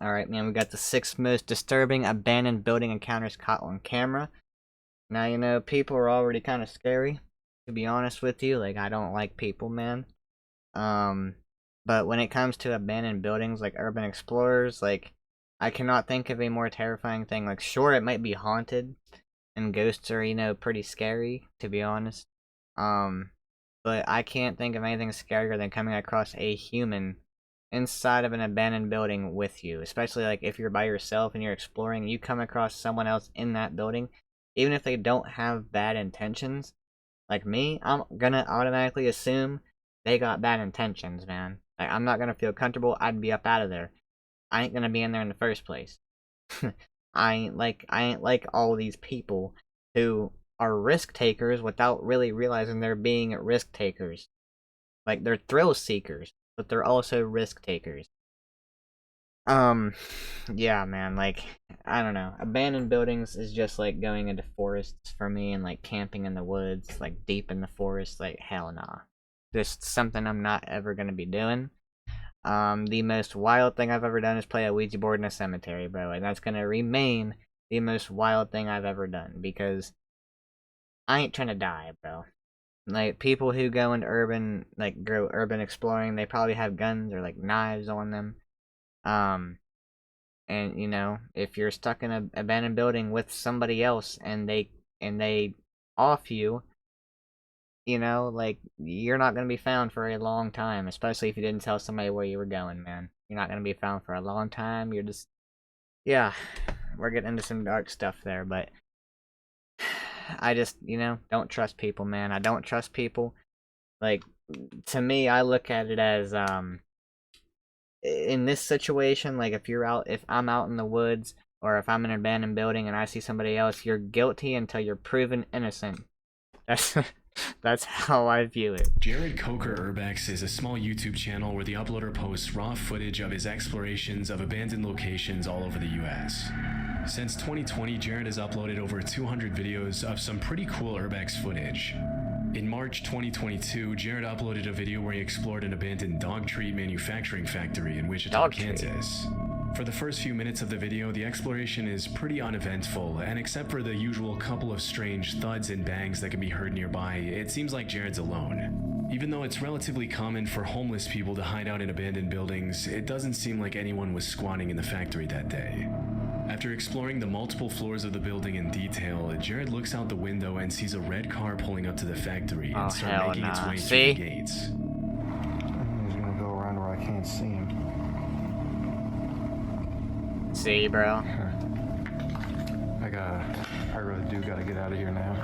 Alright, man, we got the 6 most disturbing abandoned building encounters caught on camera. Now, you know, people are already kind of scary, to be honest with you. Like, I don't like people, man. But when it comes to abandoned buildings, like urban explorers, like, I cannot think of a more terrifying thing. Like, sure, it might be haunted, and ghosts are, you know, pretty scary, to be honest. But I can't think of anything scarier than coming across a human inside of an abandoned building with you, especially like if you're by yourself and you're exploring, you come across someone else in that building, even if they don't have bad intentions, like me, I'm gonna automatically assume they got bad intentions, man. Like, I'm not gonna feel comfortable. I'd be up out of there. I ain't gonna be in there in the first place. I ain't like all these people who are risk takers without really realizing they're being risk takers. Like, they're thrill seekers, but they're also risk takers. Yeah, man, like, I don't know. Abandoned buildings is just like going into forests for me and like camping in the woods, like deep in the forest, like hell nah. Just something I'm not ever gonna be doing. The most wild thing I've ever done is play a Ouija board in a cemetery, bro, and that's gonna remain the most wild thing I've ever done because I ain't trying to die, bro. Like, people who go into urban, like, go urban exploring, they probably have guns or, like, knives on them. And, you know, if you're stuck in an abandoned building with somebody else and they off you, you know, like, you're not gonna be found for a long time, especially if you didn't tell somebody where you were going, man. You're not gonna be found for a long time, you're just... Yeah, we're getting into some dark stuff there, but... I just, you know, don't trust people, man. I don't trust people. Like, to me, I look at it as, in this situation, like, if I'm out in the woods, or if I'm in an abandoned building and I see somebody else, you're guilty until you're proven innocent. That's, that's how I view it. Jared Coker Urbex is a small YouTube channel where the uploader posts raw footage of his explorations of abandoned locations all over the US. Since 2020, Jared has uploaded over 200 videos of some pretty cool urbex footage. In March 2022, Jared uploaded a video where he explored an abandoned dog treat manufacturing factory in Wichita, Kansas. For the first few minutes of the video, the exploration is pretty uneventful, and except for the usual couple of strange thuds and bangs that can be heard nearby, it seems like Jared's alone. Even though it's relatively common for homeless people to hide out in abandoned buildings, it doesn't seem like anyone was squatting in the factory that day. After exploring the multiple floors of the building in detail, Jared looks out the window and sees a red car pulling up to the factory and start making its way through the gates. He's gonna go around where I can't see him. See, bro? I really do gotta get out of here now.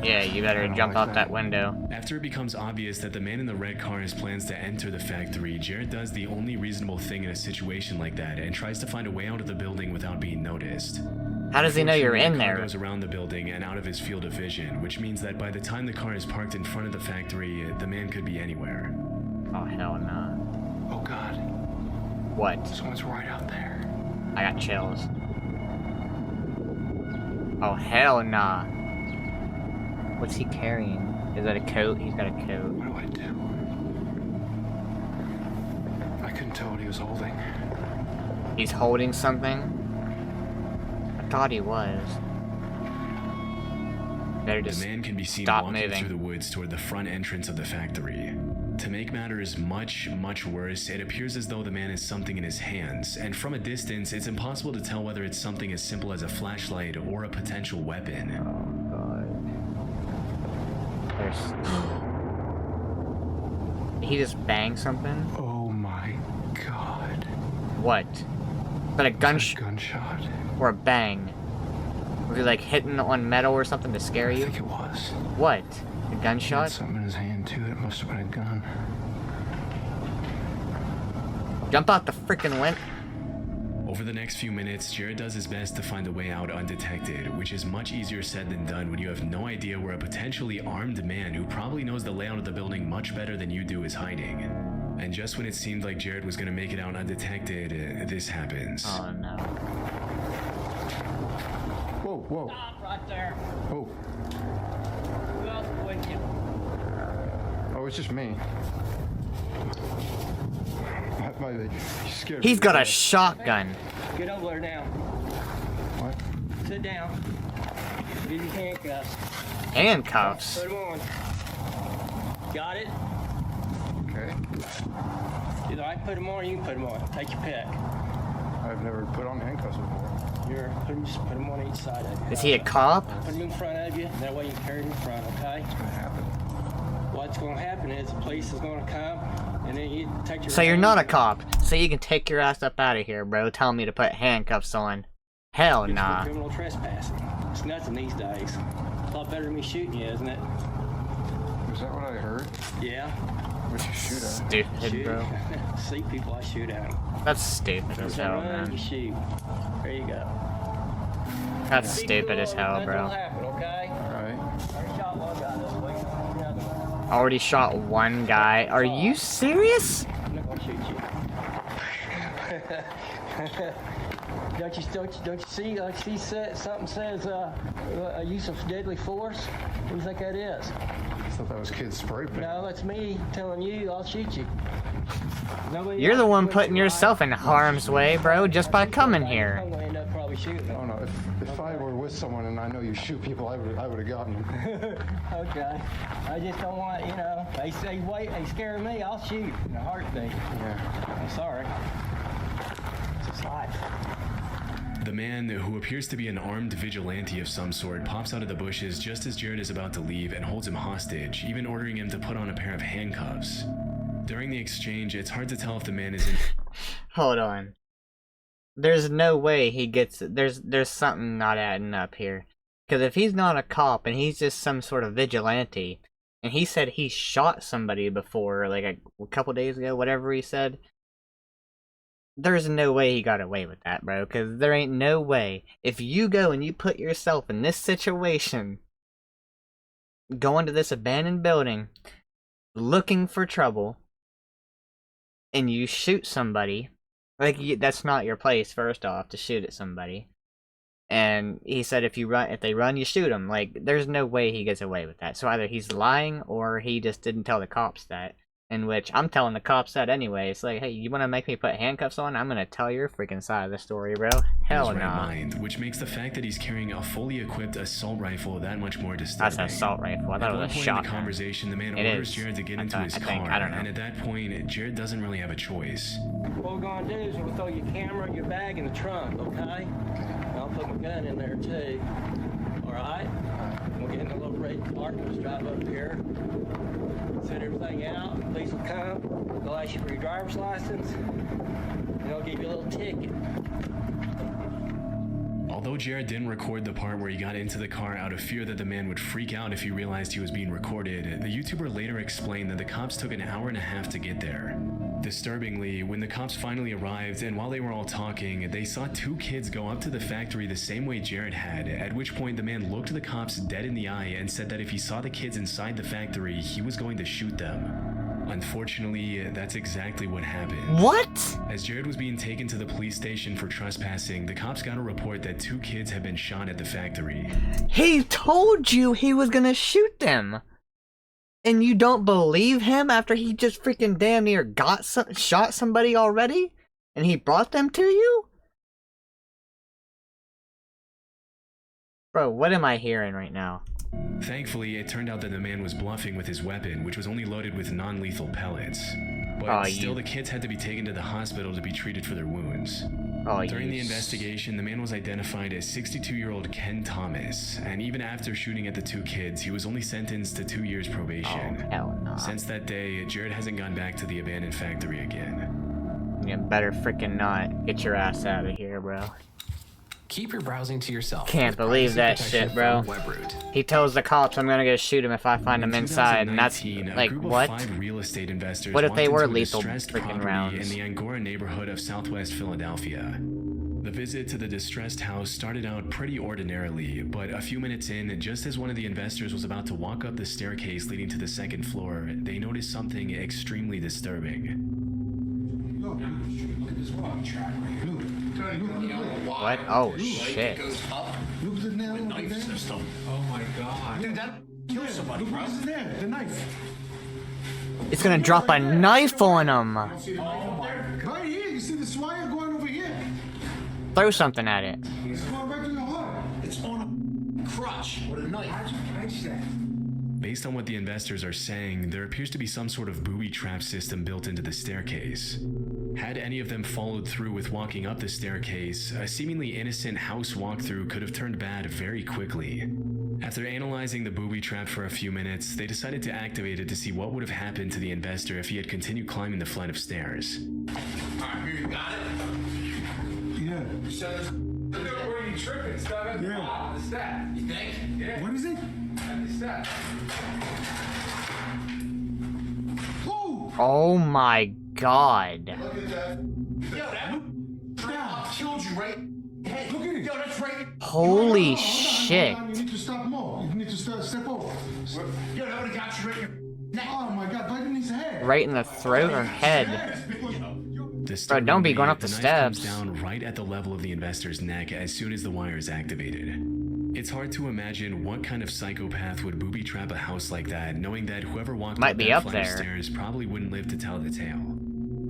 Yeah, you better jump out that window. After it becomes obvious that the man in the red car has plans to enter the factory, Jared does the only reasonable thing in a situation like that and tries to find a way out of the building without being noticed. How does he know you're in there? The car goes around the building and out of his field of vision, which means that by the time the car is parked in front of the factory, the man could be anywhere. Oh, hell no. Oh god. What? Someone's right out there. I got chills. Oh, hell nah. What's he carrying? Is that a coat? He's got a coat. What do? I couldn't tell what he was holding. He's holding something? I thought he was. Better just the man can be seen stop walking moving through the woods toward the front entrance of the factory. To make matters much worse, it appears as though the man has something in his hands, and from a distance, it's impossible to tell whether it's something as simple as a flashlight or a potential weapon. Oh, God. He just banged something? Oh my god. What? Is that a gunshot? Or a bang? Was he like hitting on metal or something to scare you? I think it was. What? A He had gunshot? something in his hand too. It must have been a gun. Jump out the freaking window. Over the next few minutes, Jared does his best to find a way out undetected, which is much easier said than done when you have no idea where a potentially armed man who probably knows the layout of the building much better than you do is hiding. And just when it seemed like Jared was gonna make it out undetected, this happens. Oh no. Whoa, whoa. Stop right there. Oh. Who else would you? Oh, it's just me. You scared He's me. got a shotgun. Get over there now. What? Sit down. Get your handcuffs. Handcuffs. Put them on. Got it? Okay. Either I put them on or you can put them on. Take your pick. I've never put on handcuffs before. Just put them on each side of you. Is he a cop? Put them in front of you. That way you can carry them in front, okay? What's gonna happen? What's going to happen is the police is going to come and then you take your... So you're not a cop. So you can take your ass up out of here, bro. Tell me to put handcuffs on. Hell It's for nah. criminal trespassing. It's nothing these days. A lot better than me shooting you, isn't it? Was that what I heard? Yeah. What'd you shoot at? Stupid, Shoot. bro. See people, I shoot at them. That's stupid as If they hell, run, you man. shoot. There you go. That's Be stupid cool, as hell, nothing will bro. happen, okay? Alright. I shot one guy this week. Another one. Already shot one guy. Are you serious? I'm not gonna shoot you. Don't you see? Something says a use of deadly force. What do you think that is? I thought that was kids spray paint. No, that's me telling you I'll shoot you. Nobody You're else the can one do it putting right. yourself in harm's way, bro, just by coming here. I'm gonna end up probably shooting Oh them. no, if I were with someone and I know you shoot people, I would have gotten them. Okay. I just don't want, they say wait, they scare me, I'll shoot in a heartbeat. Yeah. I'm sorry. It's just life. The man, who appears to be an armed vigilante of some sort, pops out of the bushes just as Jared is about to leave and holds him hostage, even ordering him to put on a pair of handcuffs. During the exchange, it's hard to tell if the man is in... Hold on. There's no way he gets it. There's something not adding up here. Because if he's not a cop and he's just some sort of vigilante, and he said he shot somebody before, like a couple days ago, whatever he said, there's no way he got away with that, bro. Because there ain't no way. If you go and you put yourself in this situation, going to this abandoned building, looking for trouble, and you shoot somebody, like, that's not your place, first off, to shoot at somebody. And he said if they run, you shoot them. Like, there's no way he gets away with that. So either he's lying or he just didn't tell the cops that. In which I'm telling the cops that anyway. It's like, hey, you want to make me put handcuffs on? I'm gonna tell your freaking side of the story, bro. Hell his right no. mind, which makes the fact that he's carrying a fully equipped assault rifle that much more disturbing. That's an assault rifle. I thought At it one was a point in the shotgun. conversation, the man It orders is. Jared to get I into thought- his I think- car, I don't know. and at that point, Jared doesn't really have a choice. What we're gonna do is we'll throw your camera and your bag in the trunk, okay? And I'll put my gun in there too. Alright? We'll get in the little red car, we'll just drive up here. Set everything out, the police will come, they'll ask you for your driver's license, and they'll give you a little ticket. Although Jared didn't record the part where he got into the car out of fear that the man would freak out if he realized he was being recorded, the YouTuber later explained that the cops took an hour and a half to get there. Disturbingly, when the cops finally arrived and while they were all talking, they saw two kids go up to the factory the same way Jared had, at which point the man looked the cops dead in the eye and said that if he saw the kids inside the factory, he was going to shoot them. Unfortunately, that's exactly what happened. What? As Jared was being taken to the police station for trespassing, the cops got a report that two kids had been shot at the factory. He told you he was gonna shoot them. And you don't believe him after he just freaking damn near shot somebody already? And he brought them to you? Bro, what am I hearing right now? Thankfully, it turned out that the man was bluffing with his weapon, which was only loaded with non-lethal pellets. But Oh, still, the kids had to be taken to the hospital to be treated for their wounds. Oh, During you the investigation, the man was identified as 62-year-old Ken Thomas, and even after shooting at the two kids, he was only sentenced to 2 years probation. Oh, hell no. Since that day, Jared hasn't gone back to the abandoned factory again. You better freaking not. Get your ass out of here, bro. Keep your browsing to yourself. Can't with believe privacy that shit, protection bro. from WebRoot. He tells the cops I'm gonna go shoot him if I find him In inside, and that's 2019, like, a group what? of 5 real estate investors What if they walked were into a lethal distressed freaking property rounds? in the Angora neighborhood of southwest Philadelphia. The visit to the distressed house started out pretty ordinarily, but a few minutes in, just as one of the investors was about to walk up the staircase leading to the second floor, they noticed something extremely disturbing. What? Oh, shit. Look at the nail over Knife there. system. Oh my god. Yeah, that killed somebody, bro. Look what is there, the knife. It's gonna drop a knife on him. See the knife up there? Right here. You see this wire going over here? Throw something at it. It's going right through the heart. It's on a crutch with a knife. How'd you catch that? Based on what the investors are saying, there appears to be some sort of booby trap system built into the staircase. Had any of them followed through with walking up the staircase, a seemingly innocent house walkthrough could have turned bad very quickly. After analyzing the booby trap for a few minutes, they decided to activate it to see what would have happened to the investor if he had continued climbing the flight of stairs. Alright, here you got it. Yeah. So there's Where you tripping? Stop at the Yeah. top. What's that? you think? Yeah. What is it? At the step. Oh! Oh my god. Look at that. Yo, that killed you right in the head. Look at it. Yo, that's right. Holy Hold on, shit. hold on. You need to stop more. You need to step over. Yo, that would've got you right in your neck. Oh my god, right in his head. Right in the throat or head. Bro, don't be going up the knife steps. comes down right at the level of the investor's neck as soon as the wire is activated. It's hard to imagine what kind of psychopath would booby trap a house like that, knowing that whoever walked Might up be that up flight of there. stairs probably wouldn't live to tell the tale.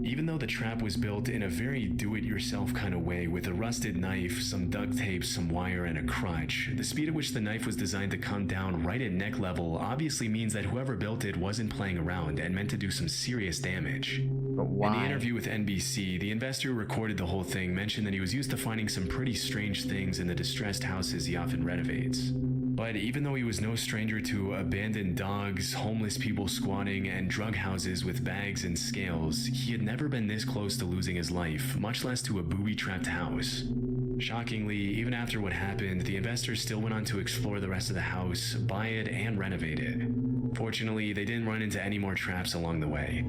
Even though the trap was built in a very do-it-yourself kind of way with a rusted knife, some duct tape, some wire, and a crutch, the speed at which the knife was designed to come down right at neck level obviously means that whoever built it wasn't playing around and meant to do some serious damage. But In the why? interview with NBC, the investor who recorded the whole thing mentioned that he was used to finding some pretty strange things in the distressed houses he often renovates. But even though he was no stranger to abandoned dogs, homeless people squatting, and drug houses with bags and scales, he had never been this close to losing his life, much less to a booby-trapped house. Shockingly, even after what happened, the investors still went on to explore the rest of the house, buy it, and renovate it. Fortunately, they didn't run into any more traps along the way.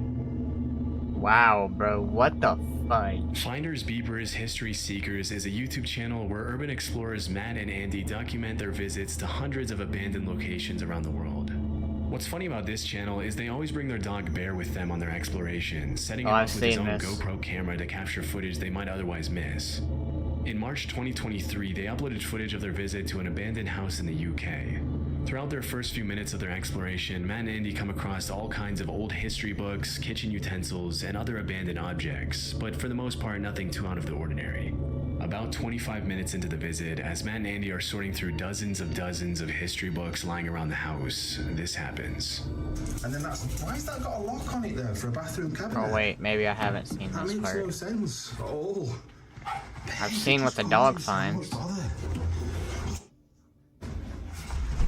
Wow, bro, what the fudge? Finders Beepers History Seekers is a YouTube channel where urban explorers Matt and Andy document their visits to hundreds of abandoned locations around the world. What's funny about this channel is they always bring their dog Bear with them on their explorations, setting him Oh, up I've with his seen own this. GoPro camera to capture footage they might otherwise miss. In March 2023, they uploaded footage of their visit to an abandoned house in the UK. Throughout their first few minutes of their exploration, Matt and Andy come across all kinds of old history books, kitchen utensils, and other abandoned objects, but for the most part, nothing too out of the ordinary. About 25 minutes into the visit, as Matt and Andy are sorting through dozens of history books lying around the house, this happens. And then that's why has that got a lock on it there for a bathroom cabinet? Oh wait, maybe I haven't seen That this makes no part. sense. Oh. I've seen what the dog finds.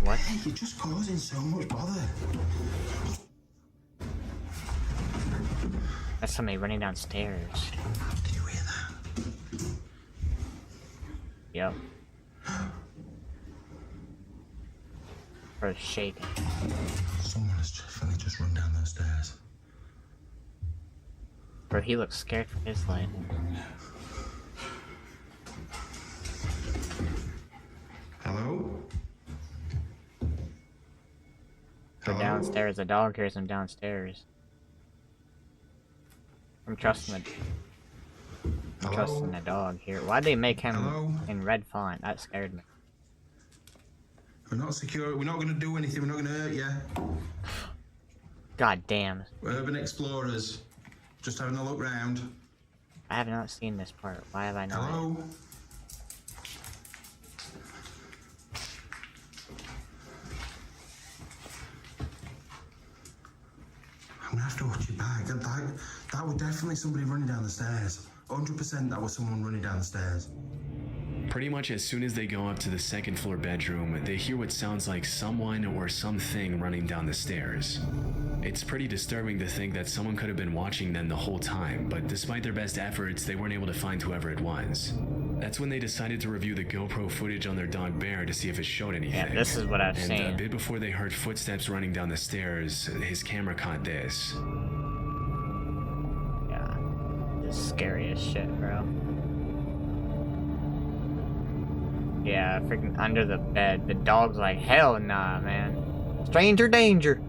What? Hey, you're just causing so much bother. That's somebody running downstairs. Can you hear that? Yep. Bro's shaking. Someone has definitely just run down those stairs. Bro, he looks scared for his life. Hello? They're downstairs. The dog hears him downstairs. I'm trusting the dog here. Why'd they make him Hello? in red font? That scared me. We're not secure. We're not going to do anything. We're not going to hurt you. God damn. We're urban explorers. Just having a look round. I have not seen this part. Why have I not? Hello? I'm going to have to watch your back. That was definitely somebody running down the stairs. 100% that was someone running down the stairs. Pretty much as soon as they go up to the second floor bedroom, they hear what sounds like someone or something running down the stairs. It's pretty disturbing to think that someone could have been watching them the whole time, but despite their best efforts, they weren't able to find whoever it was. That's when they decided to review the GoPro footage on their dog Bear to see if it showed anything. Yeah, this is what I've And seen. a bit before they heard footsteps running down the stairs, his camera caught this. Yeah. This is scary as shit, bro. Yeah, freaking under the bed. The dog's like, hell nah, man. Stranger danger.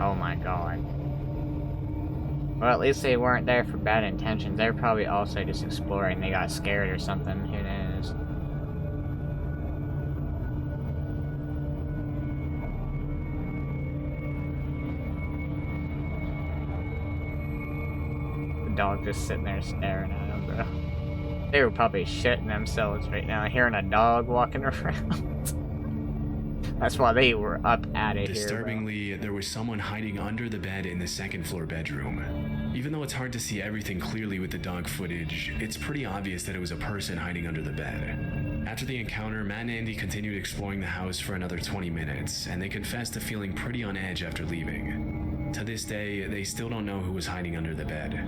Oh my god. Well, at least they weren't there for bad intentions. They were probably also just exploring. They got scared or something. Who knows? dog just sitting there staring at him, bro. They were probably shitting themselves right now, hearing a dog walking around. That's why they were up at it here, Disturbingly, there was someone hiding under the bed in the second floor bedroom. Even though it's hard to see everything clearly with the dog footage, it's pretty obvious that it was a person hiding under the bed. After the encounter, Matt and Andy continued exploring the house for another 20 minutes, and they confessed to feeling pretty on edge after leaving. To this day, they still don't know who was hiding under the bed.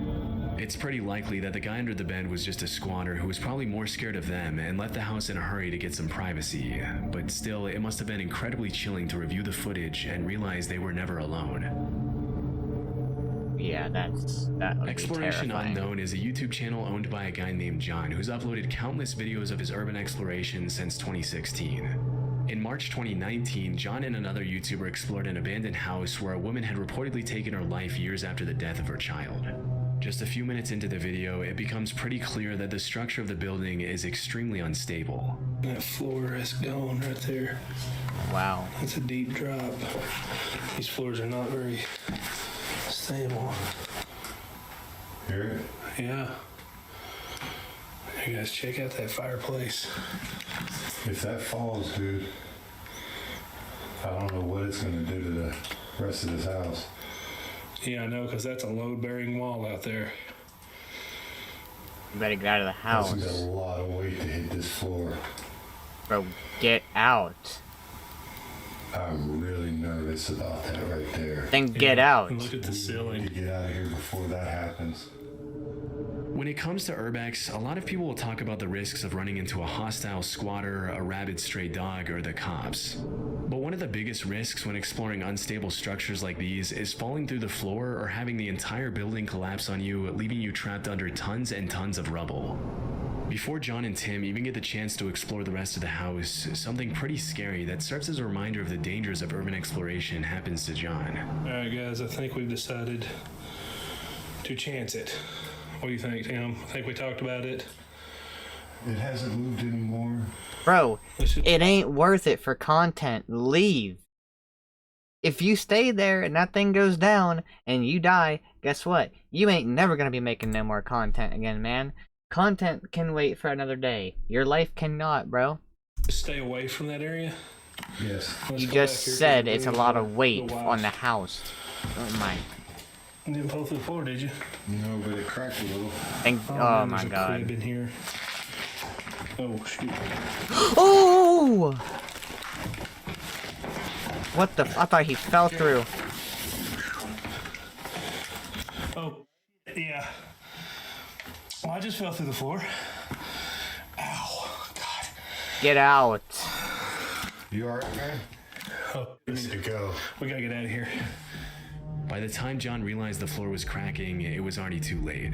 It's pretty likely that the guy under the bed was just a squatter who was probably more scared of them and left the house in a hurry to get some privacy, but still, it must have been incredibly chilling to review the footage and realize they were never alone. Yeah, that would Exploration be terrifying. Unknown is a YouTube channel owned by a guy named John who's uploaded countless videos of his urban exploration since 2016. In March 2019, John and another YouTuber explored an abandoned house where a woman had reportedly taken her life years after the death of her child. Just a few minutes into the video, it becomes pretty clear that the structure of the building is extremely unstable. That floor is gone right there. Wow. It's a deep drop. These floors are not very stable. Hear it? Yeah. You guys check out that fireplace. If that falls, dude, I don't know what it's gonna do to the rest of this house. Yeah, I know, because that's a load-bearing wall out there. You better get out of the house. That's got a lot of weight to hit this floor. Bro, get out. I'm really nervous about that right there. Then get out. And look at the We need ceiling. to get out of here before that happens. When it comes to urbex, a lot of people will talk about the risks of running into a hostile squatter, a rabid stray dog, or the cops. But one of the biggest risks when exploring unstable structures like these is falling through the floor or having the entire building collapse on you, leaving you trapped under tons and tons of rubble. Before John and Tim even get the chance to explore the rest of the house, something pretty scary that serves as a reminder of the dangers of urban exploration happens to John. Alright guys, I think we've decided to chance it. What do you think, Tim? I think we talked about it. It hasn't moved anymore. Bro, Let's just- it ain't worth it for content. Leave. If you stay there and that thing goes down and you die, guess what? You ain't never gonna be making no more content again, man. Content can wait for another day. Your life cannot, bro. stay away from that area. Yes. Let's You go back just here said to it's a the- lot of weight the on the walls. house. Oh my. You didn't fall through the floor, did you? No, but it cracked a little. Oh man, my there's a god. crib in here. Oh shoot! Oh! What the I thought he fell through. Oh, yeah. Well, I just fell through the floor. Ow! God. Get out. You alright, man? Oh, We need to go. we gotta get out of here. By the time John realized the floor was cracking, it was already too late.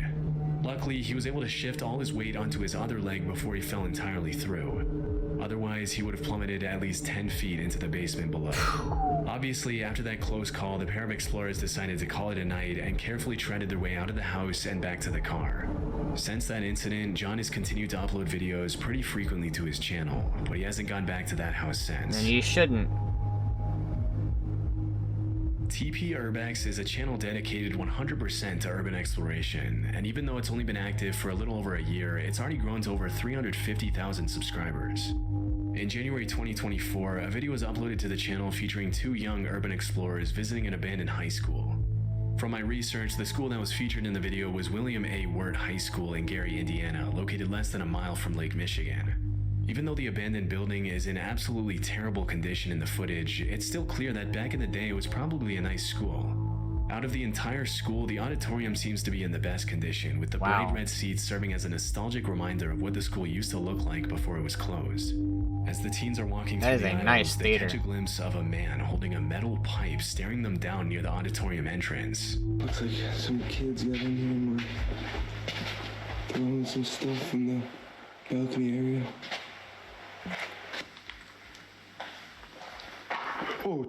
Luckily, he was able to shift all his weight onto his other leg before he fell entirely through. Otherwise, he would have plummeted at least 10 feet into the basement below. Obviously, after that close call, the pair of explorers decided to call it a night and carefully treaded their way out of the house and back to the car. Since that incident, John has continued to upload videos pretty frequently to his channel, but he hasn't gone back to that house since. And you shouldn't. TP Urbex is a channel dedicated 100% to urban exploration, and even though it's only been active for a little over a year, it's already grown to over 350,000 subscribers. In January 2024, a video was uploaded to the channel featuring two young urban explorers visiting an abandoned high school. From my research, the school that was featured in the video was William A. Wirt High School in Gary, Indiana, located less than a mile from Lake Michigan. Even though the abandoned building is in absolutely terrible condition in the footage, it's still clear that back in the day it was probably a nice school. Out of the entire school, the auditorium seems to be in the best condition, with the Wow. bright red seats serving as a nostalgic reminder of what the school used to look like before it was closed. As the teens are walking That through is the a nice aisles, they theater. catch a glimpse of a man holding a metal pipe staring them down near the auditorium entrance. Looks like some kids got in here and were throwing some stuff from the balcony area. Oh,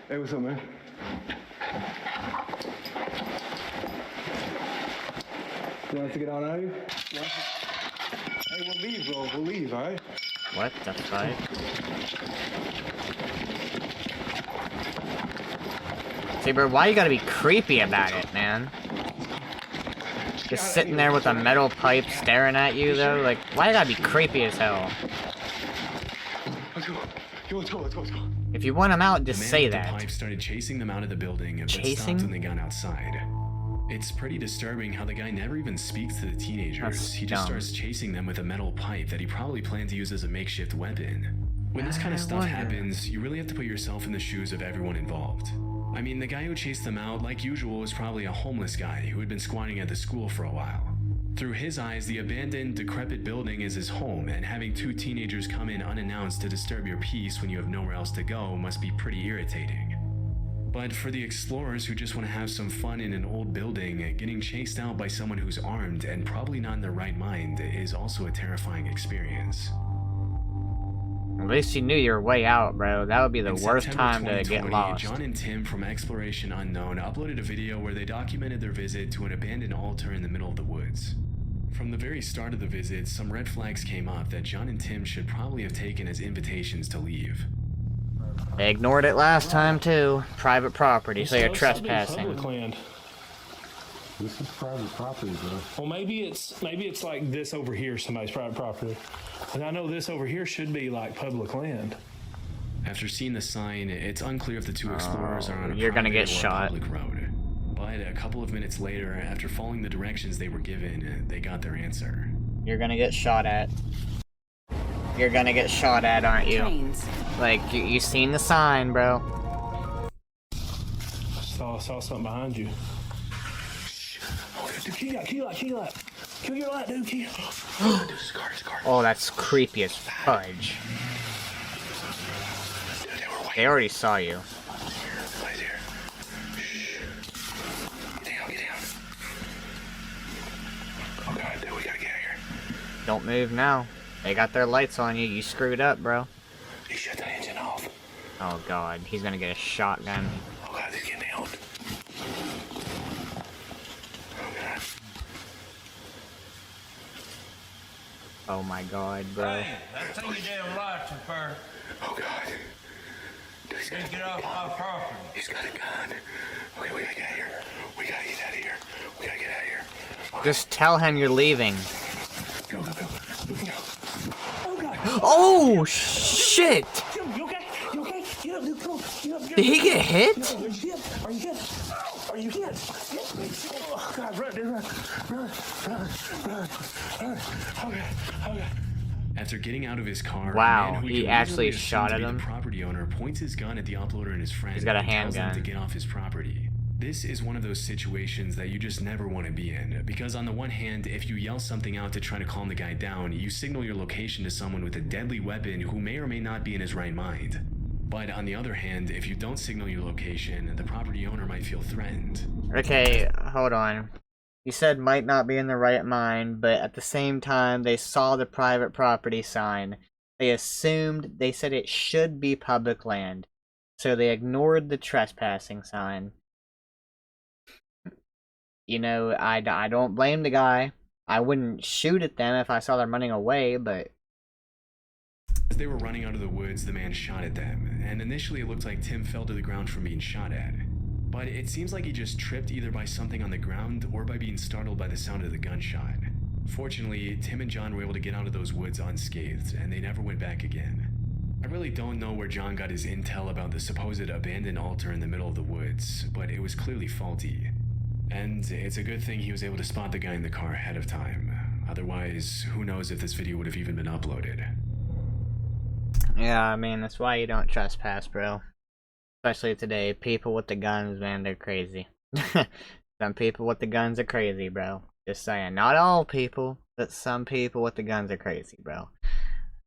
hey, what's up, man? You want us to get on out of here? Hey, we'll leave, bro. We'll leave, all right? What the fuck? See, bro, why you gotta be creepy about it, man? Just sitting there with a metal pipe staring at you, though? Like, why you gotta be creepy as hell? Let's go. Let's go. Let's go. Let's go. If you want him out, just say The man that. with the pipe started chasing them out of the building, but Chasing? stopped when they got outside. It's pretty disturbing how the guy never even speaks to the teenagers. That's He just dumb. starts chasing them with a metal pipe that he probably planned to use as a makeshift weapon. When this kind of I stuff wonder. happens, you really have to put yourself in the shoes of everyone involved. I mean, the guy who chased them out, like usual, was probably a homeless guy who had been squatting at the school for a while. Through his eyes, the abandoned, decrepit building is his home, and having two teenagers come in unannounced to disturb your peace when you have nowhere else to go must be pretty irritating. But for the explorers who just want to have some fun in an old building, getting chased out by someone who's armed and probably not in their right mind is also a terrifying experience. At least you knew your way out, bro. That would be the In worst September time to get 2020, lost. John and Tim from Exploration Unknown uploaded a video where they documented their visit to an abandoned altar in the middle of the woods. From the very start of the visit, some red flags came up that John and Tim should probably have taken as invitations to leave. They ignored it last time, too. Private property, so you're trespassing. Public land. This is private property, bro. Well, maybe it's like this over here, somebody's private property. And I know this over here should be like public land. After seeing the sign, it's unclear if the two explorers are on a you're gonna private get or shot. public road. But a couple of minutes later, after following the directions they were given, they got their answer. You're gonna get shot at. You're gonna get shot at, aren't you? Trains. Like, you seen the sign, bro. Saw something behind you. Oh, dude, key light. Kill your light, dude. Dude, scar. Oh, that's creepy as fudge. Dude, they were They already saw you. right here. Shh. Get down. Oh god, dude, we gotta get out of here. Don't move now. They got their lights on you. You screwed up, bro. He shut that engine off. Oh god, he's gonna get a shotgun. Oh god, they're getting out. Oh god. Oh my god, bro. Hey, that thing you damn lights are for. Oh god. Dude, he's got Get off my property. He's got a gun. Okay, we gotta get out of here. We gotta get out of here. We gotta get out of here. Just tell him you're leaving. Go. Oh god. Oh, shit! Jim, you okay? You okay? Get up, dude. Come on. Get up. Did he get hit? Are you good? Are you good? Oh god, run, dude, run. Okay. After getting out of his car, Wow, a man who he could actually reasonably assume shot to at be him? The property owner points his gun at the uploader and his friend. He's got a and tells them handgun. to get off his property. This is one of those situations that you just never want to be in, because on the one hand, if you yell something out to try to calm the guy down, you signal your location to someone with a deadly weapon who may or may not be in his right mind. But on the other hand, if you don't signal your location, the property owner might feel threatened. Okay, hold on. You said might not be in the right mind, but at the same time, they saw the private property sign. They said it should be public land. So they ignored the trespassing sign. You know, I don't blame the guy. I wouldn't shoot at them if I saw them running away, but... As they were running out of the woods, the man shot at them, and initially it looked like Tim fell to the ground from being shot at. But it seems like he just tripped either by something on the ground or by being startled by the sound of the gunshot. Fortunately, Tim and John were able to get out of those woods unscathed, and they never went back again. I really don't know where John got his intel about the supposed abandoned altar in the middle of the woods, but it was clearly faulty. And it's a good thing he was able to spot the guy in the car ahead of time. Otherwise, who knows if this video would have even been uploaded. Yeah, I mean, that's why you don't trespass, bro. Especially today. People with the guns, man, they're crazy. Some people with the guns are crazy, bro. Just saying. Not all people, but some people with the guns are crazy, bro.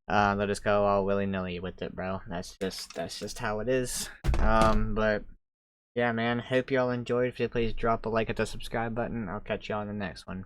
They'll just go all willy-nilly with it, bro. That's just how it is. But... yeah, man, hope y'all enjoyed. If you please drop a like at the subscribe button. I'll catch y'all in the next one.